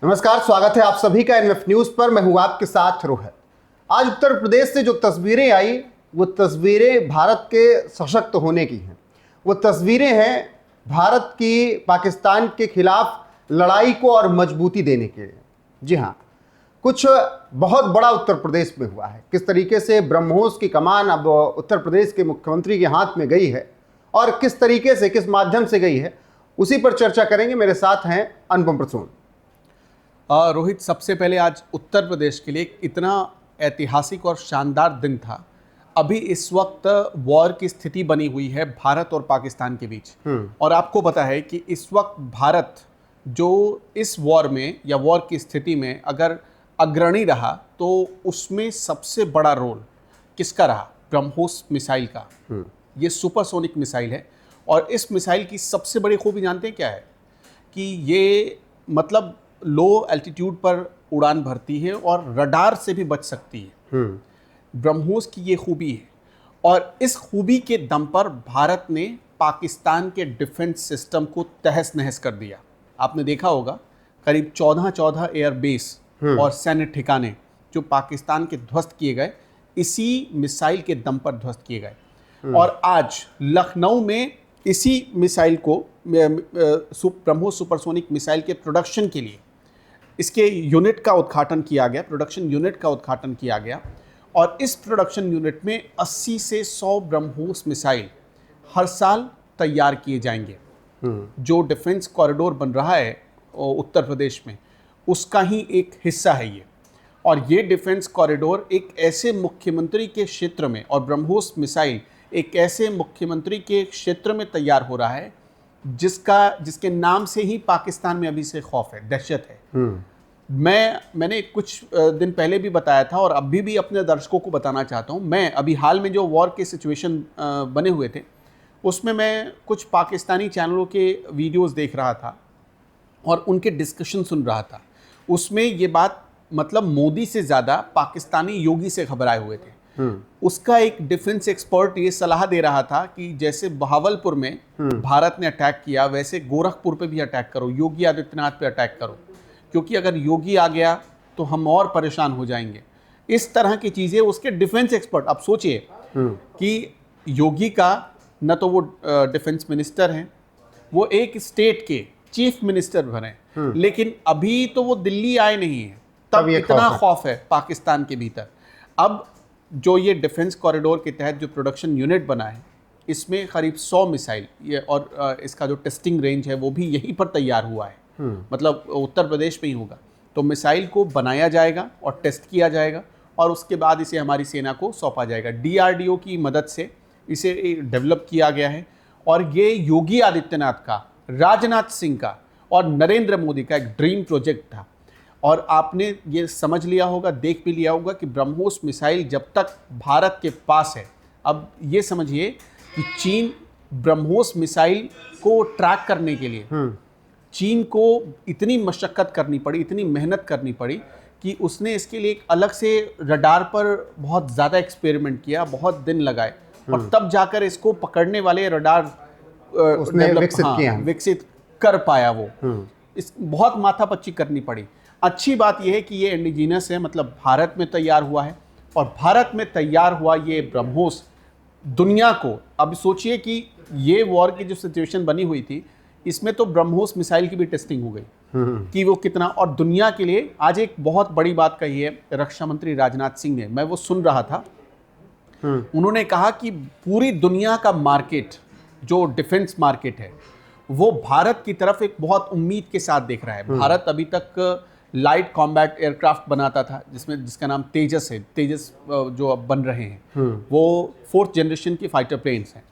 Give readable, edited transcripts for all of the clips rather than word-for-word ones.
नमस्कार, स्वागत है आप सभी का एनएफ न्यूज पर। मैं हूं आपके साथ रोहित। आज उत्तर प्रदेश से जो तस्वीरें आई वो तस्वीरें भारत के सशक्त होने की हैं। वो तस्वीरें हैं भारत की पाकिस्तान के खिलाफ लड़ाई को और मजबूती देने के लिए। जी हाँ, कुछ बहुत बड़ा उत्तर प्रदेश में हुआ है। किस तरीके से ब्रह्मोस की कमान अब उत्तर प्रदेश के मुख्यमंत्री के हाथ में गई है और किस तरीके से, किस माध्यम से गई है, उसी पर चर्चा करेंगे। मेरे साथ हैं अनुपम प्रसून। रोहित, सबसे पहले आज उत्तर प्रदेश के लिए इतना ऐतिहासिक और शानदार दिन था। अभी इस वक्त वॉर की स्थिति बनी हुई है भारत और पाकिस्तान के बीच। और आपको पता है कि इस वक्त भारत जो इस वॉर में या वॉर की स्थिति में अगर अग्रणी रहा तो उसमें सबसे बड़ा रोल किसका रहा? ब्रह्मोस मिसाइल का। ये सुपरसोनिक मिसाइल है और इस मिसाइल की सबसे बड़ी खूबी जानते हैं क्या है? कि ये मतलब लो एल्टीट्यूड पर उड़ान भरती है और रडार से भी बच सकती है। ब्रह्मोस की ये खूबी है और इस खूबी के दम पर भारत ने पाकिस्तान के डिफेंस सिस्टम को तहस नहस कर दिया। आपने देखा होगा करीब 14 एयरबेस और सैन्य ठिकाने जो पाकिस्तान के ध्वस्त किए गए, इसी मिसाइल के दम पर ध्वस्त किए गए। और आज लखनऊ में इसी मिसाइल को, ब्रह्मोस सुपरसोनिक मिसाइल के प्रोडक्शन के लिए इसके यूनिट का उद्घाटन किया गया, प्रोडक्शन यूनिट का उद्घाटन किया गया। और इस प्रोडक्शन यूनिट में 80 से 100 ब्रह्मोस मिसाइल हर साल तैयार किए जाएंगे। जो डिफेंस कॉरिडोर बन रहा है उत्तर प्रदेश में, उसका ही एक हिस्सा है ये। और ये डिफेंस कॉरिडोर एक ऐसे मुख्यमंत्री के क्षेत्र में, और ब्रह्मोस मिसाइल एक ऐसे मुख्यमंत्री के क्षेत्र में तैयार हो रहा है जिसके नाम से ही पाकिस्तान में अभी से खौफ है, दहशत है। मैंने कुछ दिन पहले भी बताया था और अभी भी अपने दर्शकों को बताना चाहता हूँ। मैं अभी हाल में जो वॉर के सिचुएशन बने हुए थे उसमें मैं कुछ पाकिस्तानी चैनलों के वीडियोस देख रहा था और उनके डिस्कशन सुन रहा था। उसमें ये बात मतलब मोदी से ज़्यादा पाकिस्तानी योगी से घबराए हुए थे। उसका एक डिफेंस एक्सपर्ट ये सलाह दे रहा था कि जैसे बहावलपुर में भारत ने अटैक किया, वैसे गोरखपुर पे भी अटैक करो, योगी आदित्यनाथ पे अटैक करो, क्योंकि अगर योगी आ गया तो हम और परेशान हो जाएंगे। इस तरह की चीज़ें उसके डिफेंस एक्सपर्ट। अब सोचिए कि योगी का न तो वो डिफेंस मिनिस्टर हैं, वो एक स्टेट के चीफ मिनिस्टर बने, लेकिन अभी तो वो दिल्ली आए नहीं है, तब इतना खौफ है पाकिस्तान के भीतर। अब जो ये डिफेंस कॉरिडोर के तहत जो प्रोडक्शन यूनिट बना है, इसमें करीब 100 मिसाइल ये, और इसका जो टेस्टिंग रेंज है वो भी यहीं पर तैयार हुआ है, मतलब उत्तर प्रदेश में ही होगा। तो मिसाइल को बनाया जाएगा और टेस्ट किया जाएगा और उसके बाद इसे हमारी सेना को सौंपा जाएगा। डीआरडीओ की मदद से इसे डेवलप किया गया है और ये योगी आदित्यनाथ का, राजनाथ सिंह का और नरेंद्र मोदी का एक ड्रीम प्रोजेक्ट था। और आपने ये समझ लिया होगा, देख भी लिया होगा कि ब्रह्मोस मिसाइल जब तक भारत के पास है, अब ये समझिए कि चीन ब्रह्मोस मिसाइल को ट्रैक करने के लिए चीन को इतनी मशक्कत करनी पड़ी, इतनी मेहनत करनी पड़ी कि उसने इसके लिए एक अलग से रडार पर बहुत ज़्यादा एक्सपेरिमेंट किया, बहुत दिन लगाए और तब जाकर इसको पकड़ने वाले रडार उसने विकसित कर पाया। वो इस बहुत माथापच्ची करनी पड़ी। अच्छी बात यह है कि ये इंडिजीनस है, मतलब भारत में तैयार हुआ है और भारत में तैयार हुआ ये ब्रह्मोस दुनिया को, अब सोचिए कि ये वॉर की जो सिचुएशन बनी हुई थी, इसमें तो ब्रह्मोस मिसाइल की भी टेस्टिंग हो गई कि वो कितना, और दुनिया के लिए आज एक बहुत बड़ी बात कही है रक्षा मंत्री राजनाथ सिंह ने। मैं वो सुन रहा था, उन्होंने कहा कि पूरी दुनिया का मार्केट, जो डिफेंस मार्केट है, वो भारत की तरफ एक बहुत उम्मीद के साथ देख रहा है। भारत अभी तक लाइट कॉम्बैट एयरक्राफ्ट बनाता था जिसका नाम तेजस है। तेजस जो अब बन रहे हैं वो 4th जनरेशन की फाइटर प्लेन्स हैं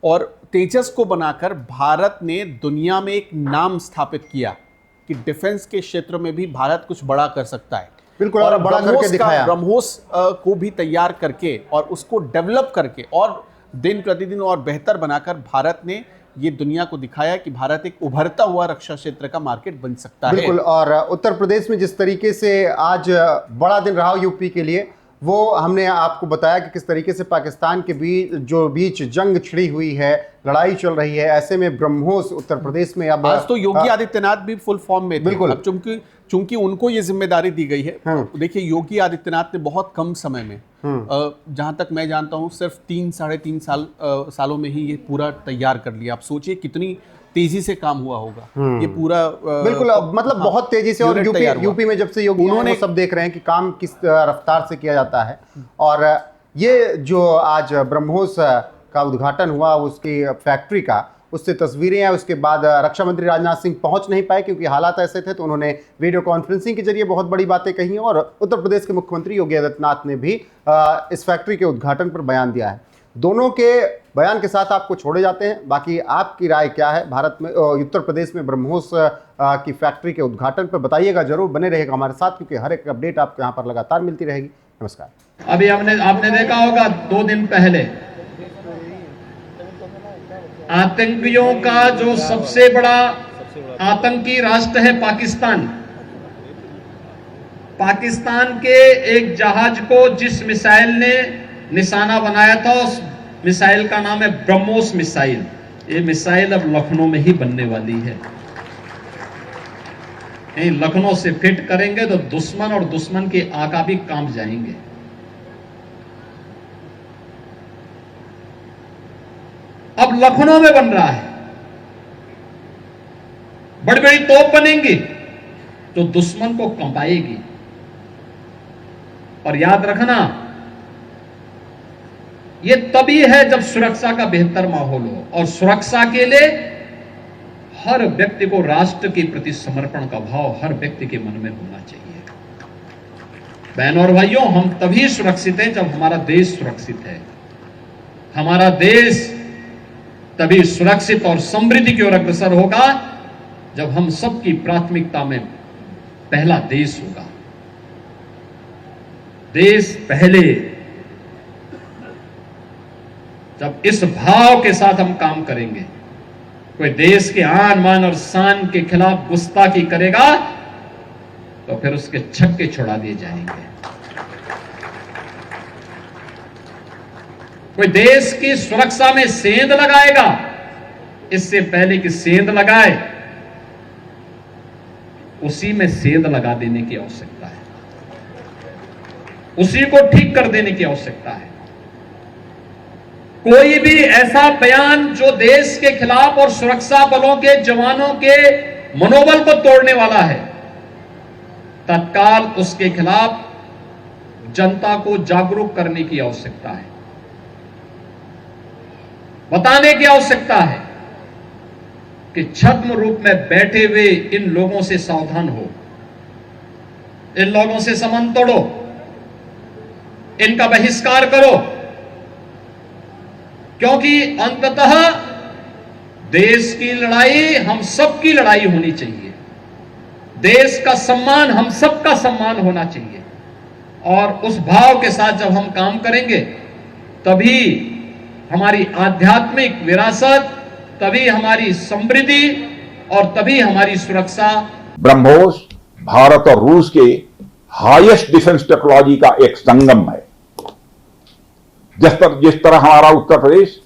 और तेजस को बनाकर भारत ने दुनिया में एक नाम स्थापित किया कि डिफेंस के क्षेत्र में भी भारत कुछ बड़ा कर सकता है। बिल्कुल, और बड़ा करके दिखाया। ब्रह्मोस को भी तैयार करके और उसको डेवलप करके और दिन प्रतिदिन और बेहतर बनाकर भारत ने ये दुनिया को दिखाया कि भारत एक उभरता हुआ रक्षा क्षेत्र का मार्केट बन सकता है। बिल्कुल, और उत्तर प्रदेश में जिस तरीके से आज बड़ा दिन रहा यूपी के लिए, वो हमने आपको बताया कि किस तरीके से पाकिस्तान के बीच जंग छिड़ी हुई है, लड़ाई चल रही है। ऐसे में ब्रह्मोस उत्तर प्रदेश में अब आज तो योगी आदित्यनाथ भी फुल फॉर्म में थे। बिल्कुल। अब चूंकि उनको ये जिम्मेदारी दी गई है। देखिए, योगी आदित्यनाथ ने बहुत कम समय में, जहां तक मैं जानता हूं, सिर्फ 3-3.5 सालों में ही ये पूरा तैयार कर लिया। आप सोचिए कितनी तेजी से काम हुआ होगा ये पूरा। बिल्कुल, मतलब बहुत तेजी से। और यूपी में जब से योगी उन्होंने सब देख रहे हैं कि काम किस रफ्तार से किया जाता है। और ये जो आज ब्रह्मोस का उद्घाटन हुआ उसकी फैक्ट्री का, उससे तस्वीरें हैं। उसके बाद रक्षा मंत्री राजनाथ सिंह पहुंच नहीं पाए क्योंकि हालात ऐसे थे, तो उन्होंने वीडियो कॉन्फ्रेंसिंग के जरिए बहुत बड़ी बातें कही। और उत्तर प्रदेश के मुख्यमंत्री योगी आदित्यनाथ ने भी इस फैक्ट्री के उद्घाटन पर बयान दिया है। दोनों के बयान के साथ आपको छोड़े जाते हैं। बाकी आपकी राय क्या है भारत में, उत्तर प्रदेश में ब्रह्मोस की फैक्ट्री के उद्घाटन पर बताइएगा जरूर। बने रहेगा हमारे साथ, क्योंकि हर एक अपडेट आपको यहाँ पर लगातार मिलती रहेगी। नमस्कार। अभी आपने देखा होगा 2 दिन पहले आतंकियों का जो सबसे बड़ा आतंकी राष्ट्र है पाकिस्तान के एक जहाज को जिस मिसाइल ने निशाना बनाया था, उस मिसाइल का नाम है ब्रह्मोस मिसाइल। ये मिसाइल अब लखनऊ में ही बनने वाली है। लखनऊ से फिट करेंगे तो दुश्मन और दुश्मन के आका भी कांप जाएंगे। अब लखनऊ में बन रहा है, बड़ी बड़ी तोप बनेंगी तो दुश्मन को कंपाएगी। और याद रखना, ये तभी है जब सुरक्षा का बेहतर माहौल हो। और सुरक्षा के लिए हर व्यक्ति को राष्ट्र के प्रति समर्पण का भाव हर व्यक्ति के मन में होना चाहिए। बहनों और भाइयों, हम तभी सुरक्षित हैं जब हमारा देश सुरक्षित है। हमारा देश तभी सुरक्षित और समृद्धि की ओर अग्रसर होगा जब हम सबकी प्राथमिकता में पहला देश होगा। देश पहले। जब इस भाव के साथ हम काम करेंगे, कोई देश के आन मान और शान के खिलाफ गुस्ताखी करेगा तो फिर उसके छक्के छुड़ा दिए जाएंगे। कोई देश की सुरक्षा में सेंध लगाएगा, इससे पहले कि सेंध लगाए उसी में सेंध लगा देने की आवश्यकता है, उसी को ठीक कर देने की आवश्यकता है। कोई भी ऐसा बयान जो देश के खिलाफ और सुरक्षा बलों के जवानों के मनोबल को तोड़ने वाला है, तत्काल उसके खिलाफ जनता को जागरूक करने की आवश्यकता है, बताने की आवश्यकता है कि छद्म रूप में बैठे हुए इन लोगों से सावधान हो, इन लोगों से संबंध तोड़ो, इनका बहिष्कार करो, क्योंकि अंततः देश की लड़ाई हम सबकी लड़ाई होनी चाहिए। देश का सम्मान हम सबका सम्मान होना चाहिए। और उस भाव के साथ जब हम काम करेंगे तभी हमारी आध्यात्मिक विरासत, तभी हमारी समृद्धि और तभी हमारी सुरक्षा। ब्रह्मोस भारत और रूस के हाईएस्ट डिफेंस टेक्नोलॉजी का एक संगम है। जिस तरह हमारा उत्तर प्रदेश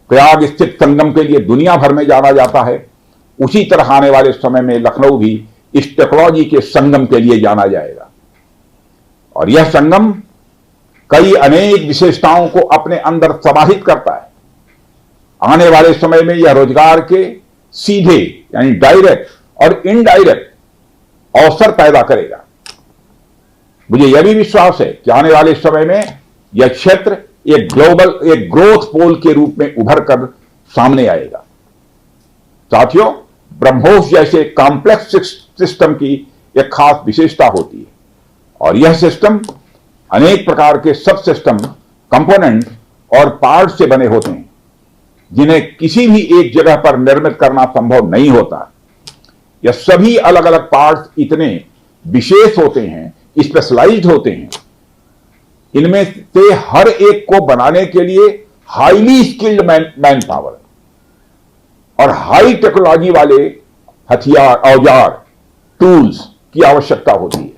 प्रयाग स्थित संगम के लिए दुनिया भर में जाना जाता है, उसी तरह आने वाले समय में लखनऊ भी इस टेक्नोलॉजी के संगम के लिए जाना जाएगा। और यह संगम कई अनेक विशेषताओं को अपने अंदर समाहित करता है। आने वाले समय में यह रोजगार के सीधे यानी डायरेक्ट और इनडायरेक्ट अवसर पैदा करेगा। मुझे यह भी विश्वास है कि आने वाले समय में यह क्षेत्र एक ग्रोथ पोल के रूप में उभर कर सामने आएगा। साथियों, ब्रह्मोस जैसे कॉम्प्लेक्स सिस्टम की एक खास विशेषता होती है, और यह सिस्टम अनेक प्रकार के सब सिस्टम, कंपोनेंट और पार्ट से बने होते हैं, जिन्हें किसी भी एक जगह पर निर्मित करना संभव नहीं होता। यह सभी अलग अलग पार्ट्स इतने विशेष होते हैं, स्पेशलाइज्ड होते हैं, इनमें से हर एक को बनाने के लिए हाईली स्किल्ड मैन पावर और हाई टेक्नोलॉजी वाले हथियार, औजार, टूल्स की आवश्यकता होती है।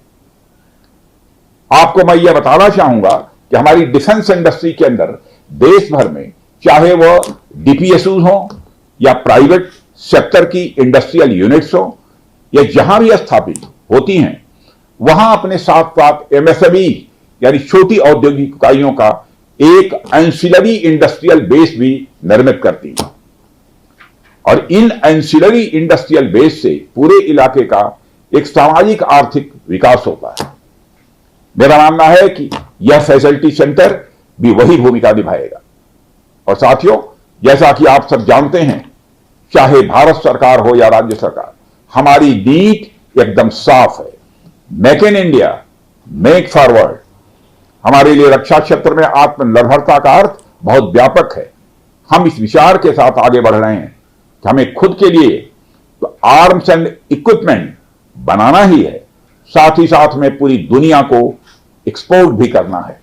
आपको मैं यह बताना चाहूंगा कि हमारी डिफेंस इंडस्ट्री के अंदर देश भर में, चाहे वह डीपीएसयू हो या प्राइवेट सेक्टर की इंडस्ट्रियल यूनिट्स हो या जहां भी स्थापित होती हैं, वहां अपने साथ साथ एमएसएमई यानी छोटी औद्योगिक इकाइयों का एक एंसिलरी इंडस्ट्रियल बेस भी निर्मित करती है। और इन एंसिलरी इंडस्ट्रियल बेस से पूरे इलाके का एक सामाजिक आर्थिक विकास होता है। मेरा मानना है कि यह फैसिलिटी सेंटर भी वही भूमिका निभाएगा। और साथियों, जैसा कि आप सब जानते हैं, चाहे भारत सरकार हो या राज्य सरकार, हमारी नीति एकदम साफ है। Make in India, make forward. हमारे लिए रक्षा क्षेत्र में आत्मनिर्भरता का अर्थ बहुत व्यापक है। हम इस विचार के साथ आगे बढ़ रहे हैं कि हमें खुद के लिए तो आर्म्स एंड इक्विपमेंट बनाना ही है, साथ ही साथ में पूरी दुनिया को एक्सपोर्ट भी करना है।